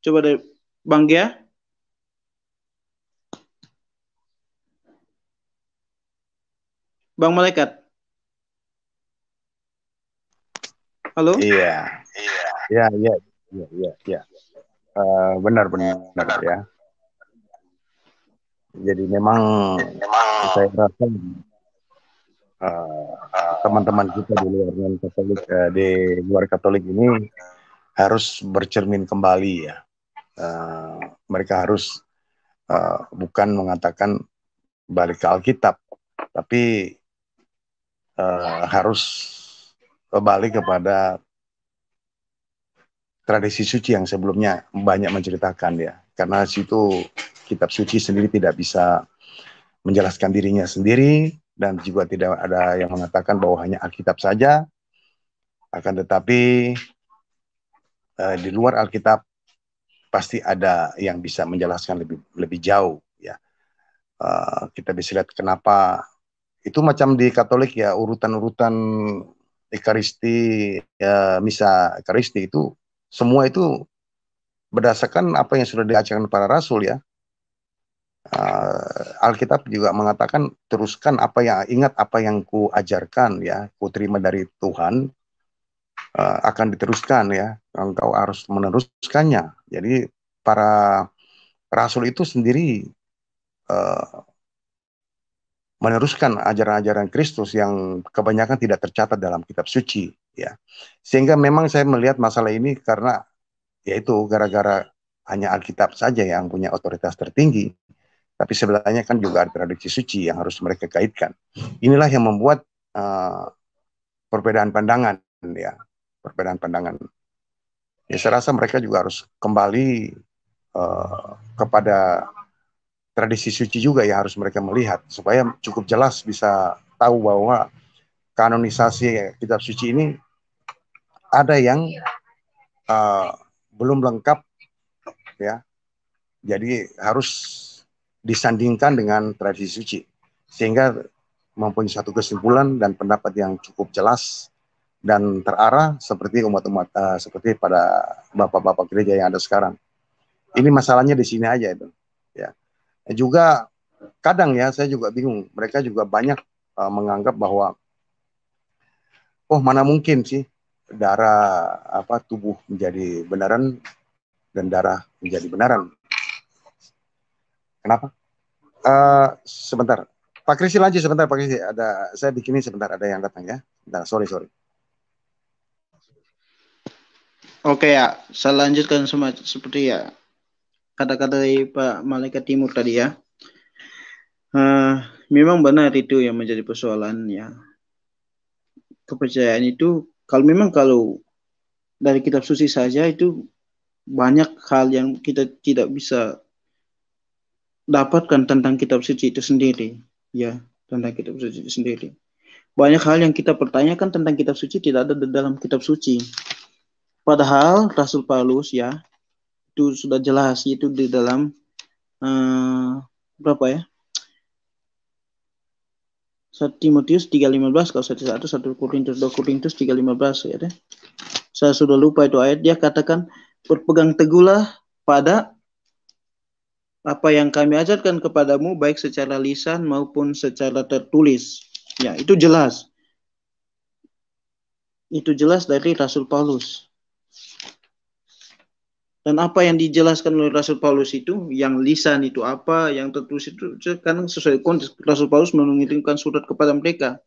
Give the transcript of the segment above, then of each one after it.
Coba dari Bang Gia. Bang Malaikat. Halo? Iya, iya, iya, iya, iya, iya. Benar-benar ya. Jadi memang saya rasa eh, teman-teman kita di luar Katolik, di luar Katolik ini harus bercermin kembali ya. Eh, Mereka harus bukan mengatakan balik ke Alkitab, tapi harus kembali kepada tradisi suci yang sebelumnya banyak menceritakan ya. Karena situ kitab suci sendiri tidak bisa menjelaskan dirinya sendiri dan juga tidak ada yang mengatakan bahwa hanya Alkitab saja. Akan tetapi di luar Alkitab pasti ada yang bisa menjelaskan lebih lebih jauh ya. Kita bisa lihat kenapa itu macam di Katolik ya, urutan-urutan Ekaristi, ya, misa Ekaristi itu semua itu berdasarkan apa yang sudah diajarkan para rasul ya. Alkitab juga mengatakan teruskan apa yang ingat apa yang ku ajarkan ya, ku terima dari Tuhan, akan diteruskan ya. Engkau harus meneruskannya. Jadi para rasul itu sendiri uh, meneruskan ajaran-ajaran Kristus yang kebanyakan tidak tercatat dalam kitab suci ya. Sehingga memang saya melihat masalah ini karena yaitu gara-gara hanya Alkitab saja yang punya otoritas tertinggi, tapi sebenarnya kan juga ada tradisi suci yang harus mereka kaitkan. Inilah yang membuat uh, perbedaan pandangan ya, perbedaan pandangan. Ya saya rasa mereka juga harus kembali kepada tradisi suci juga yang harus mereka melihat supaya cukup jelas bisa tahu bahwa kanonisasi kitab suci ini ada yang uh, belum lengkap ya. Jadi harus disandingkan dengan tradisi suci sehingga mempunyai satu kesimpulan dan pendapat yang cukup jelas dan terarah seperti umat-umat seperti pada bapak-bapak gereja yang ada sekarang. Ini masalahnya di sini aja itu. Ya. Juga kadang ya saya juga bingung. Mereka juga banyak menganggap bahwa oh mana mungkin sih darah apa tubuh menjadi benaran dan darah menjadi benaran. Kenapa? Sebentar. Pak Krisi lanjut sebentar Pak Krisi. Ada saya bikinin sebentar ada yang datang ya. Bentar, sorry. Oke ya, saya lanjutkan seperti ya kata-kata dari Pak Malaikat Timur tadi ya. Memang benar itu yang menjadi persoalan ya. Kepercayaan itu kalau dari kitab suci saja itu banyak hal yang kita tidak bisa dapatkan tentang kitab suci itu sendiri ya, tentang kitab suci itu sendiri. Banyak hal yang kita pertanyakan tentang kitab suci tidak ada di dalam kitab suci. Padahal Rasul Paulus ya itu sudah jelas itu di dalam berapa ya? 1 Timotius 3:15 kalau saya tidak salah, 1 Korintus 2 Korintus 3:15 ya deh. Saya sudah lupa itu ayat, dia katakan berpegang teguhlah pada apa yang kami ajarkan kepadamu baik secara lisan maupun secara tertulis. Ya, itu jelas. Itu jelas dari Rasul Paulus. Dan apa yang dijelaskan oleh Rasul Paulus itu, yang lisan itu apa, yang tertulis itu, karena sesuai konteks Rasul Paulus mengirimkan surat kepada mereka,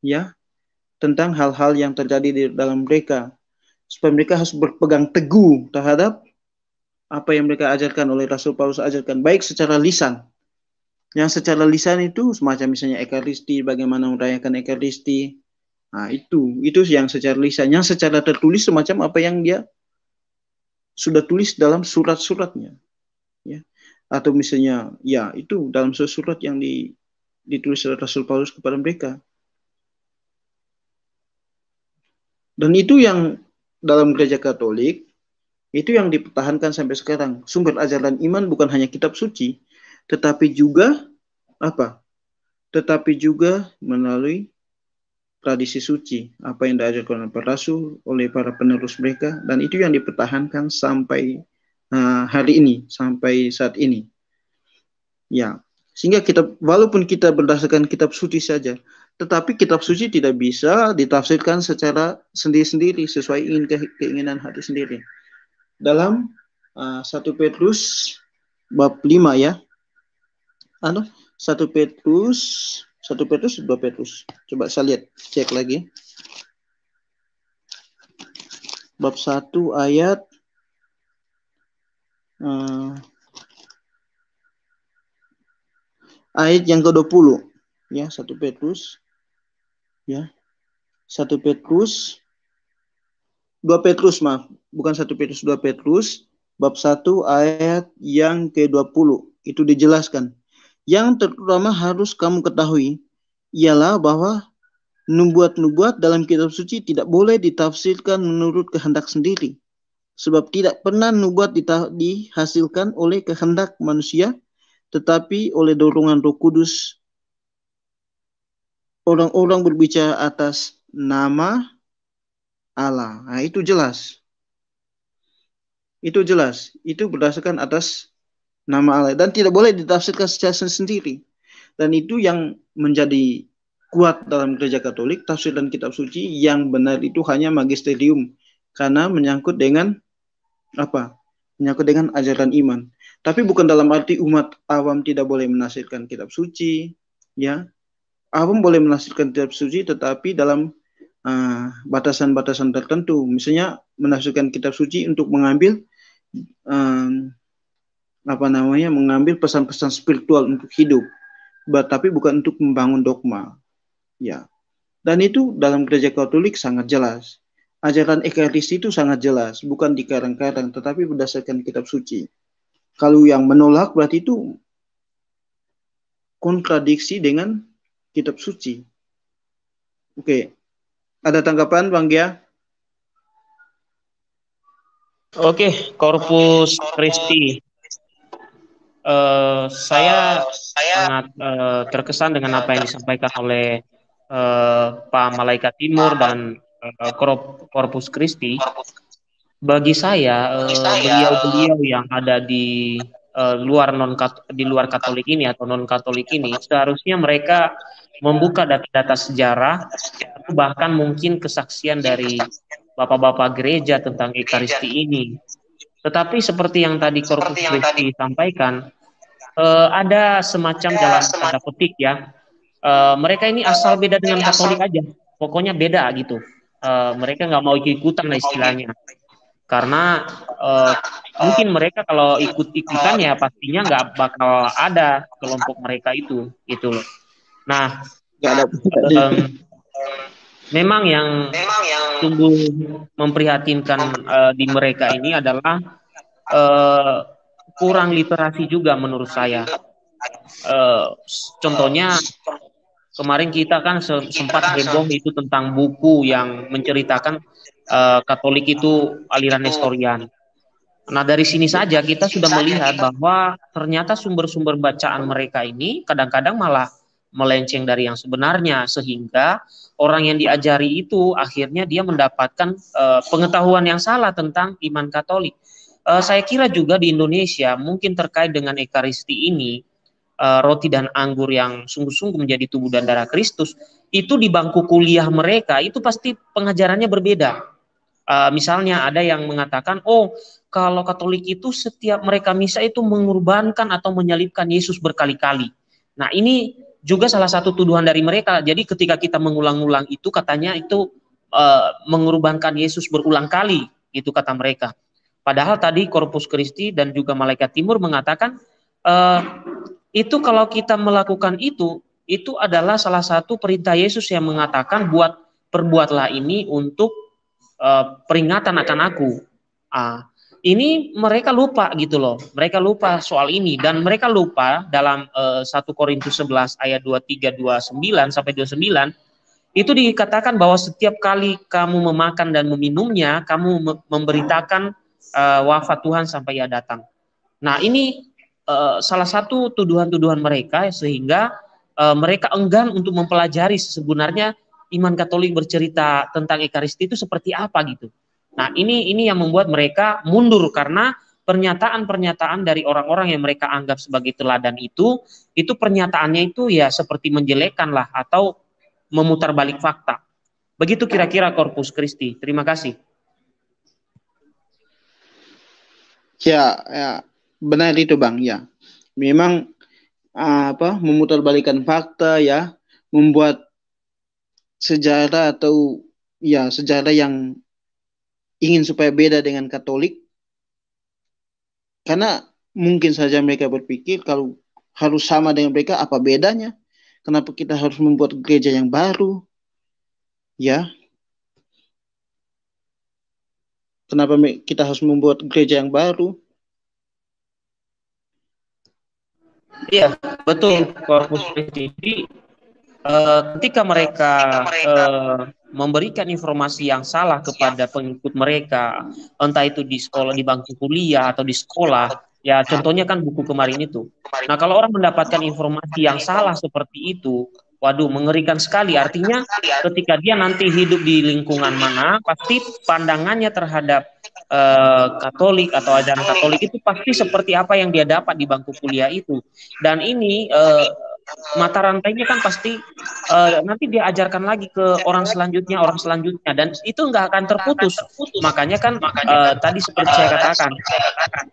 ya, tentang hal-hal yang terjadi di dalam mereka, supaya mereka harus berpegang teguh terhadap apa yang mereka ajarkan oleh Rasul Paulus ajarkan, baik secara lisan. Yang secara lisan itu semacam misalnya Ekaristi, bagaimana merayakan Ekaristi. Nah, itu yang secara lisan. Yang secara tertulis semacam apa yang dia sudah tulis dalam surat-suratnya, ya. Atau misalnya ya itu dalam surat yang ditulis oleh Rasul Paulus kepada mereka. Dan itu yang dalam gereja Katolik itu yang dipertahankan sampai sekarang. Sumber ajaran iman bukan hanya kitab suci, tetapi juga apa? Tetapi juga melalui tradisi suci, apa yang diajarkan oleh para rasul, oleh para penerus mereka, dan itu yang dipertahankan sampai hari ini sampai saat ini. Ya, sehingga walaupun kita berdasarkan kitab suci saja, tetapi kitab suci tidak bisa ditafsirkan secara sendiri-sendiri sesuai keinginan hati sendiri. Dalam 1 Petrus bab 5 ya. 1 Petrus 2 Petrus. Coba saya lihat, cek lagi. Bab 1 ayat yang ke-20 ya, 1 Petrus ya. 1 Petrus 2 Petrus, maaf, bukan 1 Petrus, 2 Petrus bab 1 ayat yang ke-20 itu dijelaskan. Yang terutama harus kamu ketahui ialah bahwa nubuat-nubuat dalam kitab suci tidak boleh ditafsirkan menurut kehendak sendiri. Sebab tidak pernah nubuat dihasilkan oleh kehendak manusia, tetapi oleh dorongan Roh Kudus. Orang-orang berbicara atas nama Allah. Nah, itu jelas. Itu jelas. Itu berdasarkan atas nama Allah. Dan tidak boleh ditafsirkan secara sendiri. Dan itu yang menjadi kuat dalam gereja Katolik, tafsiran kitab suci yang benar itu hanya magisterium. Karena menyangkut dengan apa? Menyangkut dengan ajaran iman. Tapi bukan dalam arti umat awam tidak boleh menafsirkan kitab suci, ya. Awam boleh menafsirkan kitab suci, tetapi dalam batasan-batasan tertentu. Misalnya menafsirkan kitab suci untuk mengambil mengambil pesan-pesan spiritual untuk hidup, tapi bukan untuk membangun dogma, ya. Dan itu dalam gereja Katolik sangat jelas. Ajaran Ekaristi itu sangat jelas, bukan dikarang-karang, tetapi berdasarkan kitab suci. Kalau yang menolak berarti itu kontradiksi dengan kitab suci. Oke. Ada tanggapan, Bang Gia? Oke, Corpus Christi. Saya sangat terkesan dengan apa yang disampaikan oleh Pak Malaikat Timur dan Corpus Christi. Bagi saya, beliau-beliau yang ada di luar Katolik ini atau non Katolik ini, seharusnya mereka membuka data-data sejarah, bahkan mungkin kesaksian dari bapak-bapak gereja tentang Ekaristi ini. Tetapi seperti yang tadi Corpus Christi sampaikan, ada semacam dalam tanda petik ya, mereka ini asal beda dengan Katolik aja, pokoknya beda gitu. Mereka nggak mau ikut-ikutan lah istilahnya, karena mungkin mereka kalau ikut-ikutan ya pastinya nggak bakal ada kelompok mereka itu, gitu loh. Nah, memang yang sungguh memprihatinkan di mereka ini adalah kurang literasi juga menurut saya. Contohnya kemarin kita kan sempat heboh itu tentang buku yang menceritakan Katolik itu aliran Nestorian. Nah, dari sini saja kita sudah melihat bahwa ternyata sumber-sumber bacaan mereka ini kadang-kadang malah melenceng dari yang sebenarnya, sehingga orang yang diajari itu akhirnya dia mendapatkan pengetahuan yang salah tentang iman Katolik. Saya kira juga di Indonesia mungkin terkait dengan Ekaristi ini, roti dan anggur yang sungguh-sungguh menjadi tubuh dan darah Kristus, itu di bangku kuliah mereka itu pasti pengajarannya berbeda. Misalnya ada yang mengatakan, oh kalau Katolik itu setiap mereka misa itu mengorbankan atau menyalibkan Yesus berkali-kali. Nah, ini juga salah satu tuduhan dari mereka. Jadi ketika kita mengulang-ulang itu katanya itu mengorbankan Yesus berulang kali, itu kata mereka. Padahal tadi Corpus Christi dan juga Malaikat Timur mengatakan itu kalau kita melakukan itu adalah salah satu perintah Yesus yang mengatakan perbuatlah ini untuk peringatan akan aku. Ini mereka lupa gitu loh. Mereka lupa soal ini dan mereka lupa dalam 1 Korintus 11 ayat 23-29 sampai 29 itu dikatakan bahwa setiap kali kamu memakan dan meminumnya, kamu memberitakan wafat Tuhan sampai Ia datang. Nah, ini salah satu tuduhan-tuduhan mereka sehingga mereka enggan untuk mempelajari sebenarnya iman Katolik bercerita tentang Ekaristi itu seperti apa gitu. Nah, ini yang membuat mereka mundur karena pernyataan-pernyataan dari orang-orang yang mereka anggap sebagai teladan itu pernyataannya itu ya seperti menjelekkan lah atau memutarbalik fakta. Begitu kira-kira Corpus Christi. Terima kasih. Ya, benar itu Bang. Ya, memang memutarbalikkan fakta ya, membuat sejarah atau ya sejarah yang ingin supaya beda dengan Katolik, karena mungkin saja mereka berpikir kalau harus sama dengan mereka, apa bedanya? Kenapa kita harus membuat gereja yang baru? Ya, kenapa kita harus membuat gereja yang baru? Iya, betul Corpus Christi. Ketika mereka memberikan informasi yang salah kepada pengikut mereka, entah itu di sekolah, di bangku kuliah atau di sekolah, ya contohnya kan buku kemarin itu. Nah, kalau orang mendapatkan informasi yang salah seperti itu, waduh, mengerikan sekali. Artinya ketika dia nanti hidup di lingkungan mana, pasti pandangannya terhadap Katolik atau ajaran Katolik itu pasti seperti apa yang dia dapat di bangku kuliah itu. Dan ini mata rantainya kan pasti nanti dia ajarkan lagi ke orang selanjutnya, dan itu nggak akan terputus. Makanya kan tadi seperti saya katakan,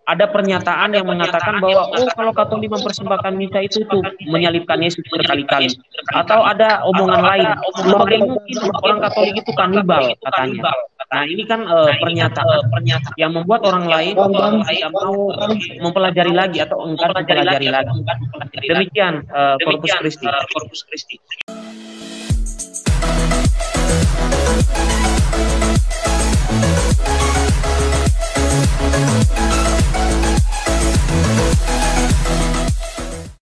ada pernyataan yang mengatakan bahwa kalau Katolik mempersembahkan misa itu tuh menyalibkan Yesus berkali-kali, atau ada omongan lain, bagaimana mungkin orang Katolik itu kanibal katanya. Nah, ini kan pernyataan yang membuat orang lain tidak mau mempelajari lagi atau enggan mempelajari lagi. Demikian Corpus Christi.